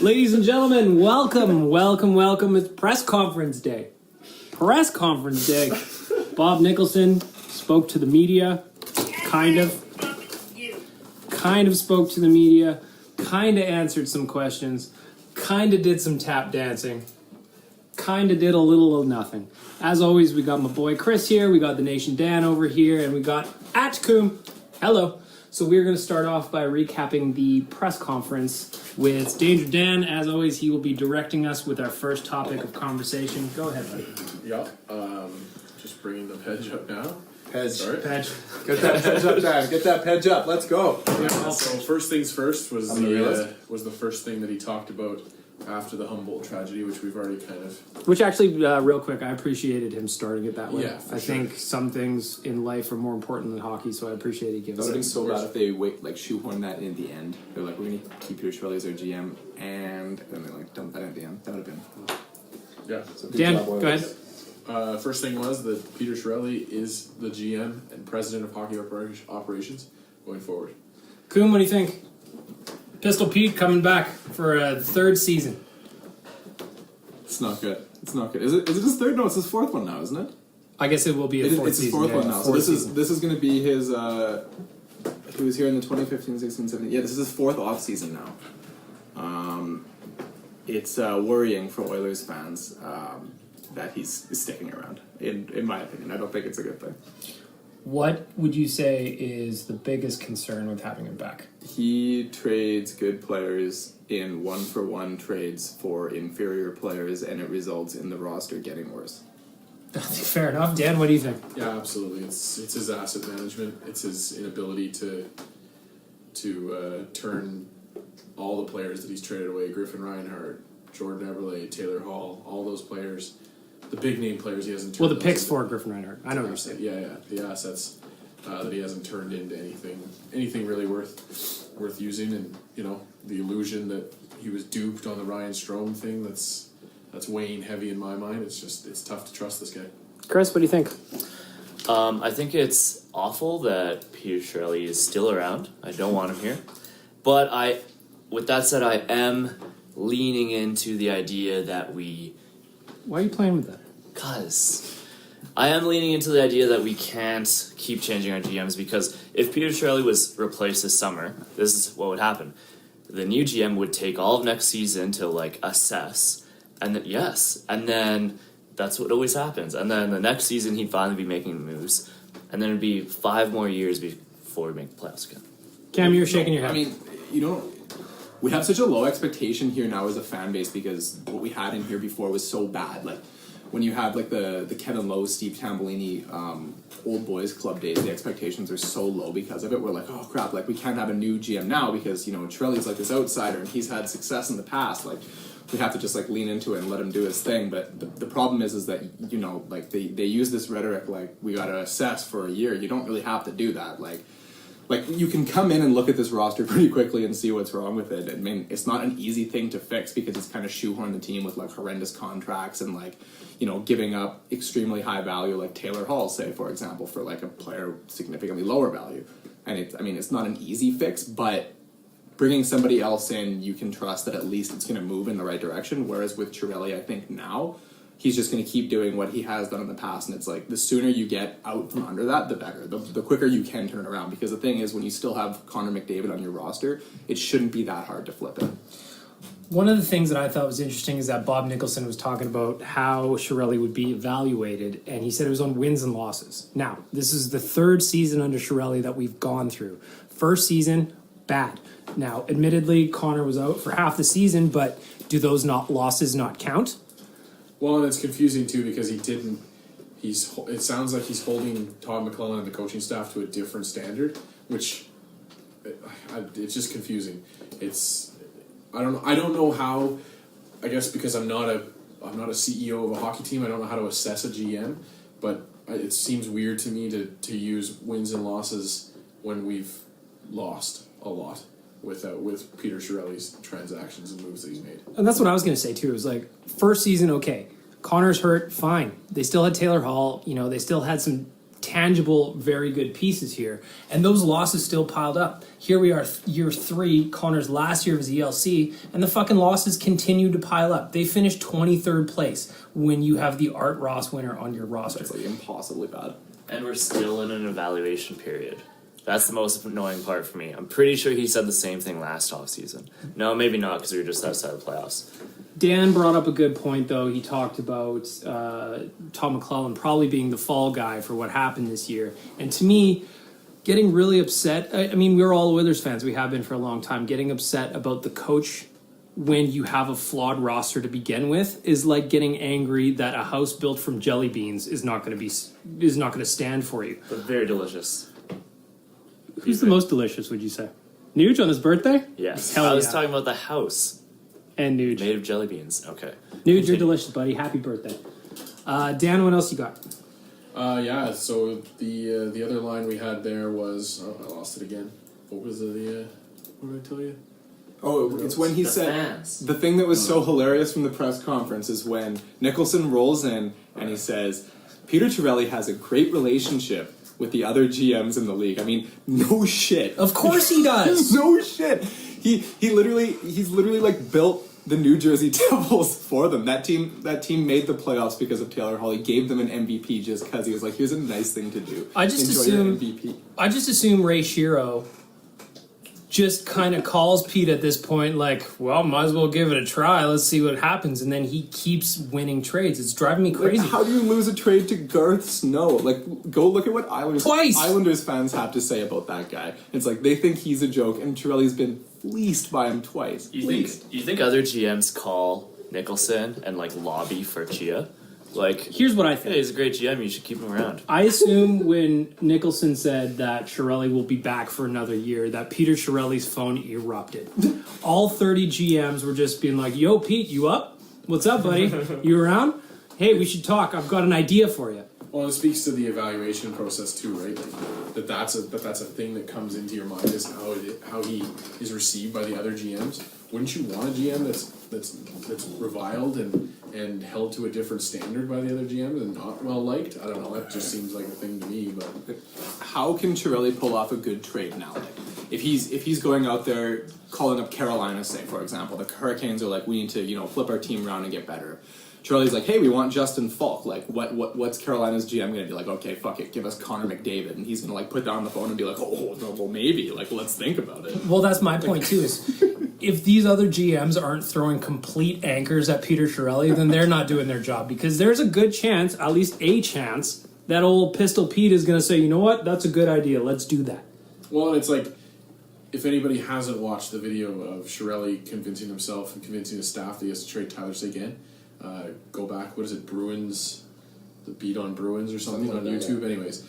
Ladies and gentlemen, welcome. It's press conference day. Bob Nicholson spoke to the media, kind of spoke to the media, kind of answered some questions, kind of did some tap dancing, kind of did a little of nothing. As always, we got my boy Chris here, we got the Nation Dan over here, and we got Atkum. Hello. So we're going to start off by recapping the press conference with Danger Dan. As always, he will be directing us with our first topic of conversation. Go ahead, buddy. Yeah, just bringing the pledge up now. Pledge. Get that pledge up, Dan. Get that pledge up. Let's go. Yeah, so first things first was the first thing that he talked about after the Humboldt tragedy, which we've already kind of... Which actually, real quick, I appreciated him starting it that way. Yeah, I think some things in life are more important than hockey, so I appreciate he gives That would it. have been so bad if they shoehorn that in the end. They're like, we're going to keep Peter Chiarelli as our GM, and then they dump that at the end. That would have been... Yeah. So good Dan, job, go ahead. First thing was that Peter Chiarelli is the GM and president of hockey operations going forward. Koom, what do you think? Pistol Pete coming back for a third season. It's not good. Is it his third? No, it's his fourth one now, isn't it? I guess it will be a fourth season. It's his fourth one now. So this season. is going to be his... he was here in the 2015, 16, 17... Yeah, this is his fourth off season now. It's worrying for Oilers fans that he's sticking around, in my opinion. I don't think it's a good thing. What would you say is the biggest concern with having him back? He trades good players in one-for-one trades for inferior players, and it results in the roster getting worse. Fair enough. Dan, what do you think? Yeah, absolutely. It's his asset management. It's his inability to turn all the players that he's traded away, Griffin Reinhart, Jordan Eberle, Taylor Hall, all those players, the big-name players he hasn't turned. Well, the picks for Griffin Reinhart. I know what you're saying. Yeah, the assets that he hasn't turned into anything really worth using, and the illusion that he was duped on the Ryan Strome thing. That's weighing heavy in my mind. It's tough to trust this guy. Chris, what do you think? I think it's awful that Peter Chiarelli is still around. I don't want him here, but with that said, I am leaning into the idea that Why are you playing with that? Because I am leaning into the idea that we can't keep changing our GMs, because if Peter Chiarelli was replaced this summer, this is what would happen. The new GM would take all of next season to assess, and then that's what always happens. And then the next season he'd finally be making moves, and then it'd be 5 more years before we make the playoffs again. Cam, you're shaking your head. I mean, we have such a low expectation here now as a fan base because what we had in here before was so bad. Like, when you have the Kevin Lowe, Steve Tambellini, old boys club days, the expectations are so low because of it. We're like, oh crap, we can't have a new GM now because Chiarelli's this outsider and he's had success in the past. We have to just lean into it and let him do his thing. But the problem is that they use this rhetoric we got to assess for a year. You don't really have to do that. You can come in and look at this roster pretty quickly and see what's wrong with it. I mean, it's not an easy thing to fix because it's kind of shoehorned the team with horrendous contracts and giving up extremely high value like Taylor Hall, say, for example, for a player significantly lower value. And it's not an easy fix, but bringing somebody else in, you can trust that at least it's going to move in the right direction. Whereas with Chiarelli, I think now he's just going to keep doing what he has done in the past, and it's the sooner you get out from under that, the better. The quicker you can turn it around, because the thing is, when you still have Connor McDavid on your roster, it shouldn't be that hard to flip it. One of the things that I thought was interesting is that Bob Nicholson was talking about how Chiarelli would be evaluated, and he said it was on wins and losses. Now, this is the third season under Chiarelli that we've gone through. First season, bad. Now, admittedly, Connor was out for half the season, but do those losses not count? Well, and it's confusing too because he didn't. It sounds like he's holding Todd McClellan and the coaching staff to a different standard, which it's just confusing. I don't know how. I guess because I'm not a CEO of a hockey team, I don't know how to assess a GM. But it seems weird to me to use wins and losses when we've lost a lot with Peter Chiarelli's transactions and moves that he's made. And that's what I was going to say too. It was first season, okay. Connor's hurt, fine. They still had Taylor Hall. They still had some tangible, very good pieces here. And those losses still piled up. Here we are, year 3, Connor's last year of his ELC, and the fucking losses continue to pile up. They finished 23rd place when you have the Art Ross winner on your roster. That's like impossibly bad. And we're still in an evaluation period. That's the most annoying part for me. I'm pretty sure he said the same thing last offseason. No, maybe not, because we were just outside the playoffs. Dan brought up a good point, though. He talked about Tom McClellan probably being the fall guy for what happened this year. And to me, getting really upset, I mean, we're all Oilers fans. We have been for a long time. Getting upset about the coach when you have a flawed roster to begin with is like getting angry that a house built from jelly beans is not going to stand for you. But very delicious. Who's the most delicious, would you say? Nuge on his birthday? Yes. Hell I was yeah. talking about the house And Nuge. made of jelly beans. Okay. Nuge, you're delicious, buddy. Happy birthday. Dan, what else you got? Yeah, so the other line we had there was... Oh, I lost it again. What was the... what did I tell you? Oh, it's when he The said fans. the thing that was so hilarious from the press conference is when Nicholson rolls in and he says, Peter Chiarelli has a great relationship with the other GMs in the league. I mean, no shit. Of course he does. No shit. He's literally like built the New Jersey Devils for them. That team made the playoffs because of Taylor Hall. He gave them an MVP just because he was like, here's a nice thing to do. I just Enjoy your assume MVP. I just assume Ray Shero just kind of calls Pete at this point, like, well, might as well give it a try. Let's see what happens. And then he keeps winning trades. It's driving me crazy. Like, how do you lose a trade to Garth Snow? Like, go look at what Islanders fans have to say about that guy. It's like they think he's a joke, and Chiarelli's been fleeced by him twice. You think other GMs call Nicholson and like lobby for Chia? Like, Here's what I hey, think. he's a great GM. You should keep him around. I assume when Nicholson said that Chiarelli will be back for another year, that Peter Chiarelli's phone erupted. All 30 GMs were just being like, yo, Pete, you up? What's up, buddy? You around? Hey, we should talk. I've got an idea for you. Well, it speaks to the evaluation process too, right? Like, that's a thing that comes into your mind is how he is received by the other GMs. Wouldn't you want a GM that's reviled and held to a different standard by the other GMs and not well liked? I don't know. That just seems like a thing to me. But How can Chiarelli pull off a good trade now? Like, if he's going out there calling up Carolina, say for example, the Hurricanes are like, we need to flip our team around and get better. Chiarelli's like, hey, we want Justin Falk. Like, what's Carolina's GM gonna be like? Okay, fuck it, give us Connor McDavid, and he's gonna like put that on the phone and be like, oh no, well maybe, like let's think about it. Well, that's my point too. Is if these other GMs aren't throwing complete anchors at Peter Chiarelli, then they're not doing their job, because there's a good chance, at least a chance, that old Pistol Pete is going to say, you know what, that's a good idea. Let's do that. well, and it's like, if anybody hasn't watched the video of Chiarelli convincing himself and convincing his staff that he has to trade Tyler Seguin, go back. What is it? Bruins, the beat on Bruins or something on like that, YouTube. Anyways,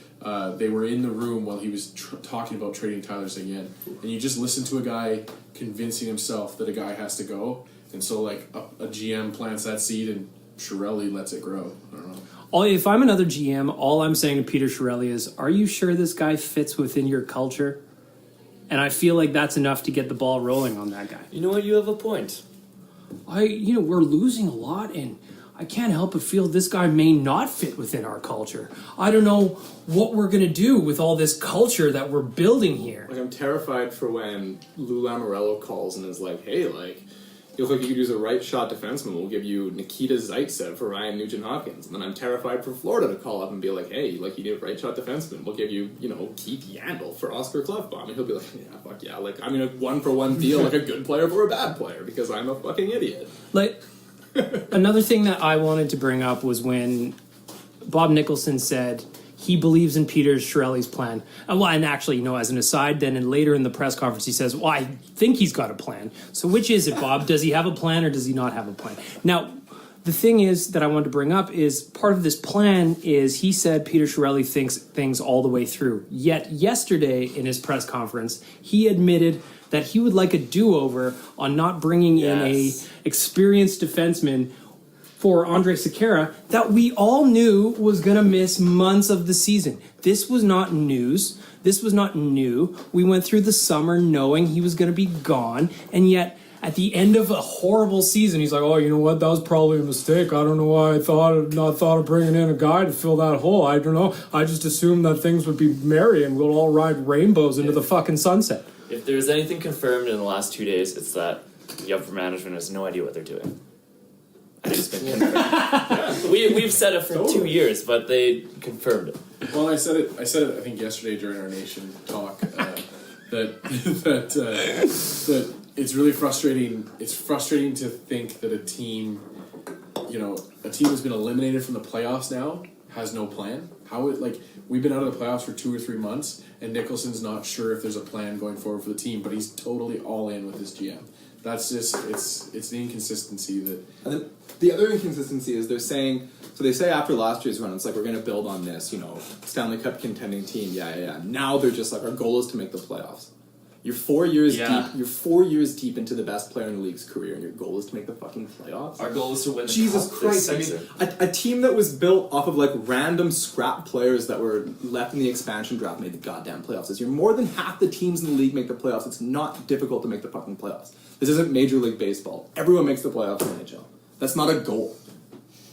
they were in the room while he was talking about trading Tyler Seguin, and you just listen to a guy convincing himself that a guy has to go, and so like a GM plants that seed and Chiarelli lets it grow. I don't know. If I'm another GM, all I'm saying to Peter Chiarelli is, are you sure this guy fits within your culture? And I feel like that's enough to get the ball rolling on that guy. You know what? You have a point. We're losing a lot, and I can't help but feel this guy may not fit within our culture. I don't know what we're going to do with all this culture that we're building here. Like, I'm terrified for when Lou Lamoriello calls and is like, hey, like, you look like you could use a right shot defenseman. We'll give you Nikita Zaitsev for Ryan Nugent-Hopkins. And then I'm terrified for Florida to call up and be like, hey, like, you need a right shot defenseman. We'll give you, Keith Yandel for Oscar Klefbom. And he'll be like, yeah, fuck yeah. Like, I'm in a one-for-one deal, like a good player for a bad player, because I'm a fucking idiot. Like, another thing that I wanted to bring up was when Bob Nicholson said he believes in Peter Chiarelli's plan. And actually, as an aside, then later in the press conference, he says, well, I think he's got a plan. So which is it, Bob? Does he have a plan or does he not have a plan? Now, the thing is that I wanted to bring up is part of this plan is he said Peter Chiarelli thinks things all the way through. Yet yesterday in his press conference, he admitted that he would like a do-over on not bringing in a experienced defenseman for Andre Sekera that we all knew was going to miss months of the season. This was not news. This was not new. We went through the summer knowing he was going to be gone, and yet at the end of a horrible season, he's like, "Oh, you know what? That was probably a mistake. I don't know why I not thought of bringing in a guy to fill that hole. I don't know. I just assumed that things would be merry and we'll all ride rainbows into the fucking sunset." If there's anything confirmed in the last 2 days, it's that the upper management has no idea what they're doing. And it's been confirmed. We've said it for 2 years, but they confirmed it. Well, I said it. I think yesterday during our nation talk that it's really frustrating. It's frustrating to think that a team that's been eliminated from the playoffs now has no plan. We've been out of the playoffs for 2 or 3 months, and Nicholson's not sure if there's a plan going forward for the team, but he's totally all in with his GM. That's just it's the inconsistency that. And then the other inconsistency is they say after last year's run, it's like, we're going to build on this, Stanley Cup contending team, yeah. Now they're just like, our goal is to make the playoffs. You're 4 years deep. You're 4 years deep into the best player in the league's career, and your goal is to make the fucking playoffs. Our goal is to win. Jesus the cup Christ! this I mean, season. a team that was built off of like random scrap players that were left in the expansion draft made the goddamn playoffs this year. More than half the teams in the league make the playoffs. It's not difficult to make the fucking playoffs. This isn't Major League Baseball. Everyone makes the playoffs in the NHL. That's not a goal.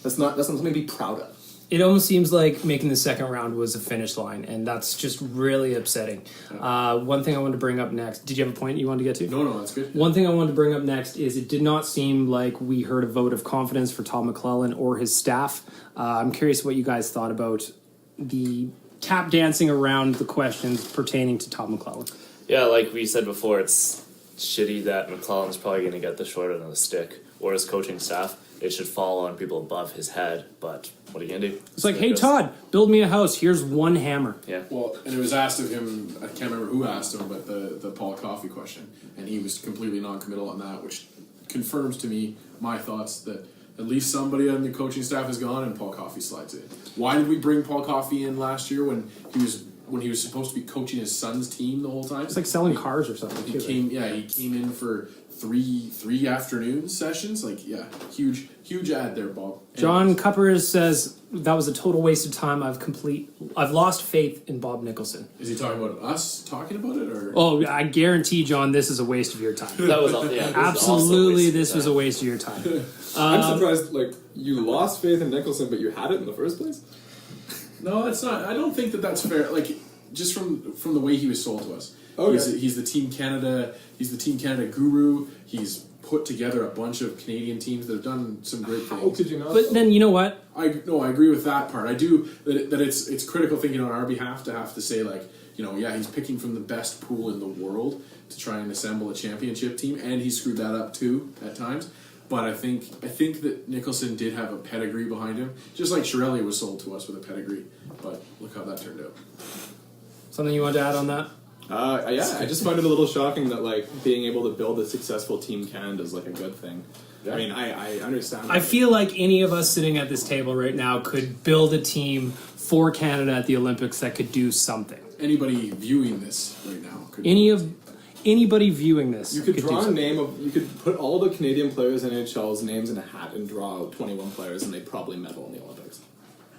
That's not something to be proud of. It almost seems like making the second round was a finish line, and that's just really upsetting. One thing I wanted to bring up next. Did you have a point you wanted to get to? No, that's good. One thing I wanted to bring up next is it did not seem like we heard a vote of confidence for Todd McClellan or his staff. I'm curious what you guys thought about the tap dancing around the questions pertaining to Todd McClellan. Yeah, like we said before, it's shitty that McClellan's probably going to get the short end of the stick, or his coaching staff. It should fall on people above his head, but what are you going to do? It's like, hey, Todd, build me a house. Here's one hammer. Yeah. Well, and it was asked of him, I can't remember who asked him, but the Paul Coffey question, and he was completely non-committal on that, which confirms to me my thoughts that at least somebody on the coaching staff is gone and Paul Coffey slides in. Why did we bring Paul Coffey in last year when he was supposed to be coaching his son's team the whole time? It's like selling cars or something. He came in for three afternoon sessions. Huge ad there, Bob. John Cuppers says that was a total waste of time. I've lost faith in Bob Nicholson. Is he talking about us talking about it, or? Oh, I guarantee, John, this is a waste of your time. That was Absolutely, this was a waste of your time. I'm surprised, you lost faith in Nicholson, but you had it in the first place? No, that's not. I don't think that's fair. Just from the way he was sold to us. Okay. He's the Team Canada. He's the Team Canada guru. He's put together a bunch of Canadian teams that have done some great things. How could you not? But then, you know what? I agree with that part. I do that it's critical thinking on our behalf to have to say he's picking from the best pool in the world to try and assemble a championship team, and he screwed that up too at times. But I think that Nicholson did have a pedigree behind him, just like Chiarelli was sold to us with a pedigree. But look how that turned out. Something you want to add on that? I just find it a little shocking that being able to build a successful Team Canada is a good thing. Yeah. I mean, I understand. I feel like any of us sitting at this table right now could build a team for Canada at the Olympics that could do something. Anybody viewing this right now could. Anybody viewing this, you could draw a name of. You could put all the Canadian players in NHL's names in a hat and draw out 21 players, and they probably medal in the Olympics.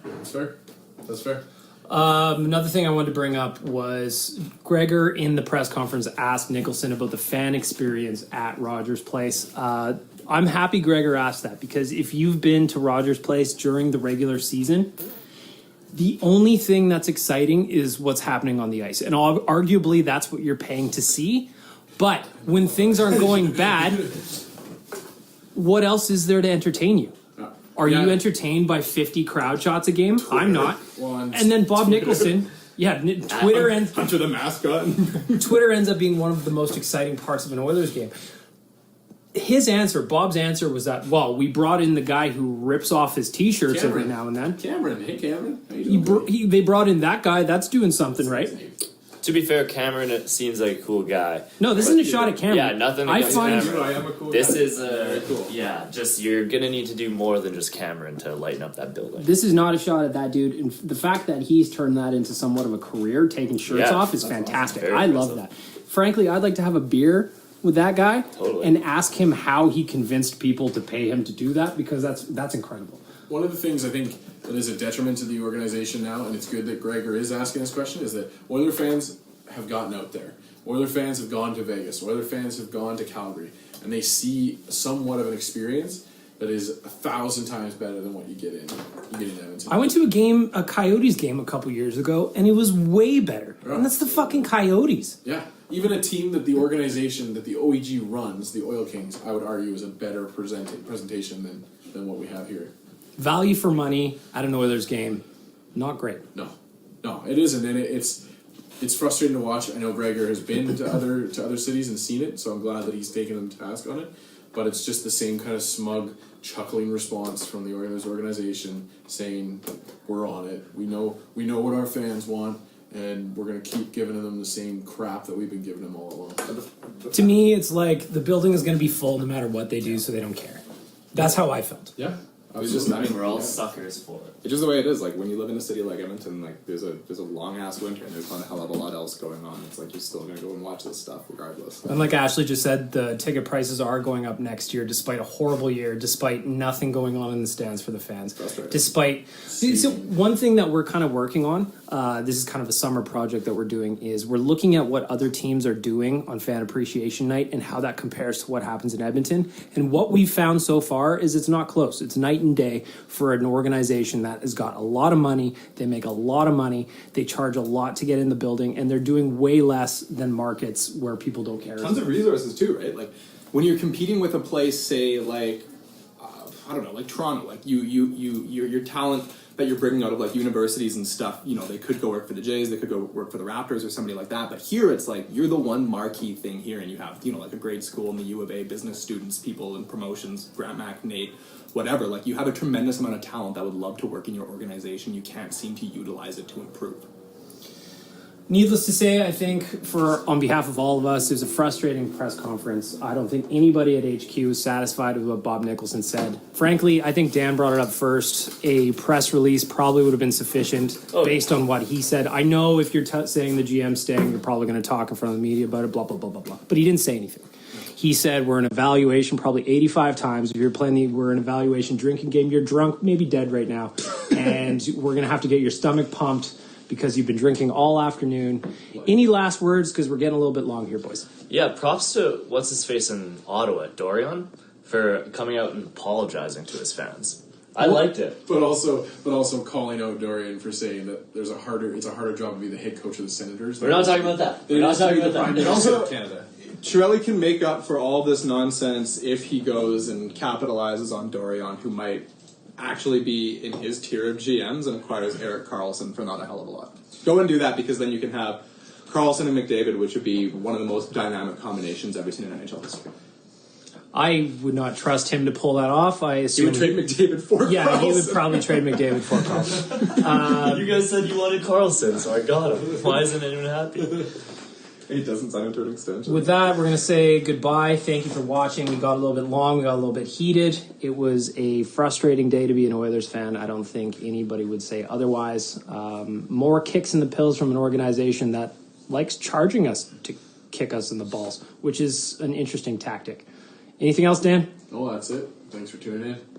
That's fair. Another thing I wanted to bring up was Gregor in the press conference asked Nicholson about the fan experience at Rogers Place. I'm happy Gregor asked that, because if you've been to Rogers Place during the regular season, the only thing that's exciting is what's happening on the ice. And arguably that's what you're paying to see. But when things aren't going bad, what else is there to entertain you? Are you entertained by 50 crowd shots a game? Twitter. I'm not. And then Bob Nicholson, Twitter ends Hunter the mascot. Twitter ends up being one of the most exciting parts of an Oilers game. Bob's answer was that, we brought in the guy who rips off his T-shirts every now and then. Cameron, hey Cameron, how you doing? They brought in that guy. That's doing something, right? To be fair, Cameron seems like a cool guy. No, this isn't a shot at Cameron. Yeah, nothing against Cameron. I am a cool This guy. is Very cool. just you're gonna need to do more than just Cameron to lighten up that building. This is not a shot at that dude. And the fact that he's turned that into somewhat of a career, taking shirts off, is fantastic. Awesome. I love that. Frankly, I'd like to have a beer with that guy and ask him how he convinced people to pay him to do that, because that's incredible. One of the things I think that is a detriment to the organization now, and it's good that Gregor is asking this question, is that Oiler fans have gotten out there. Oiler fans have gone to Vegas. Oiler fans have gone to Calgary, and they see somewhat of an experience that is 1,000 times better than what you get in Edmonton. I went to a Coyotes game a couple years ago, and it was way better. Yeah. And that's the fucking Coyotes. Yeah, even a team that the organization that the OEG runs, the Oil Kings, I would argue is a better presentation than what we have here. Value for money at an Oilers game, not great. No, it isn't, and it's frustrating to watch. I know Gregor has been to other cities and seen it, so I'm glad that he's taken them to task on it. But it's just the same kind of smug, chuckling response from the Oilers organization saying, "We're on it. We know what our fans want, and we're going to keep giving them the same crap that we've been giving them all along." To me, it's like the building is going to be full no matter what they do, so they don't care. That's how I felt. Yeah, It's just, I mean, We're all suckers for it. it's just the way it is. Like when you live in a city like Edmonton, like there's a long ass winter and there's not a hell of a lot else going on. It's like you're still gonna go and watch this stuff regardless. And like Ashley just said, the ticket prices are going up next year, despite a horrible year, despite nothing going on in the stands for the fans. Frustrating. Despite so one thing that we're kind of working on, this is kind of a summer project that we're doing, is we're looking at what other teams are doing on Fan Appreciation Night and how that compares to what happens in Edmonton. And what we've found so far is it's not close. It's night and day for an organization that has got a lot of money. They make a lot of money. They charge a lot to get in the building, and they're doing way less than markets where people don't care. Tons of resources too, right? Like when you're competing with a place, say like I don't know, like Toronto, like your talent that you're bringing out of like universities and stuff, you know, they could go work for the Jays, they could go work for the Raptors or somebody like that. But here it's like you're the one marquee thing here, and you have, you know, like a grade school in the U of A, business students, people in promotions, Grant Mac, Nate, whatever. Like you have a tremendous amount of talent that would love to work in your organization. You can't seem to utilize it to improve. Needless to say, I think on behalf of all of us, it was a frustrating press conference. I don't think anybody at HQ is satisfied with what Bob Nicholson said. Frankly, I think Dan brought it up first. A press release probably would have been sufficient based on what he said. I know if you're saying the GM's staying, you're probably going to talk in front of the media about it, blah, blah, blah, blah, blah. But he didn't say anything. He said we're in evaluation probably 85 times. If you're playing we're in evaluation drinking game, you're drunk, maybe dead right now. And we're going to have to get your stomach pumped because you've been drinking all afternoon. Any last words? Because we're getting a little bit long here, boys. Yeah, props to what's-his-face in Ottawa, Dorion, for coming out and apologizing to his fans. I liked it. But also calling out Dorian for saying that it's a harder job to be the head coach of the Senators. We're not talking about that. We're not talking about that. And also, Canada. Chiarelli can make up for all this nonsense if he goes and capitalizes on Dorion, who might actually be in his tier of GMs, and acquires Erik Karlsson for not a hell of a lot. Go and do that, because then you can have Karlsson and McDavid, which would be one of the most dynamic combinations ever seen in NHL history. I would not trust him to pull that off. I He assume would trade McDavid for Karlsson. Yeah, he would probably trade McDavid for Karlsson. You guys said you wanted Carlson, so I got him. Why isn't anyone happy? He doesn't sign into an extension. With that, we're going to say goodbye. Thank you for watching. We got a little bit long. We got a little bit heated. It was a frustrating day to be an Oilers fan. I don't think anybody would say otherwise. More kicks in the pills from an organization that likes charging us to kick us in the balls, which is an interesting tactic. Anything else, Dan? Oh, that's it. Thanks for tuning in.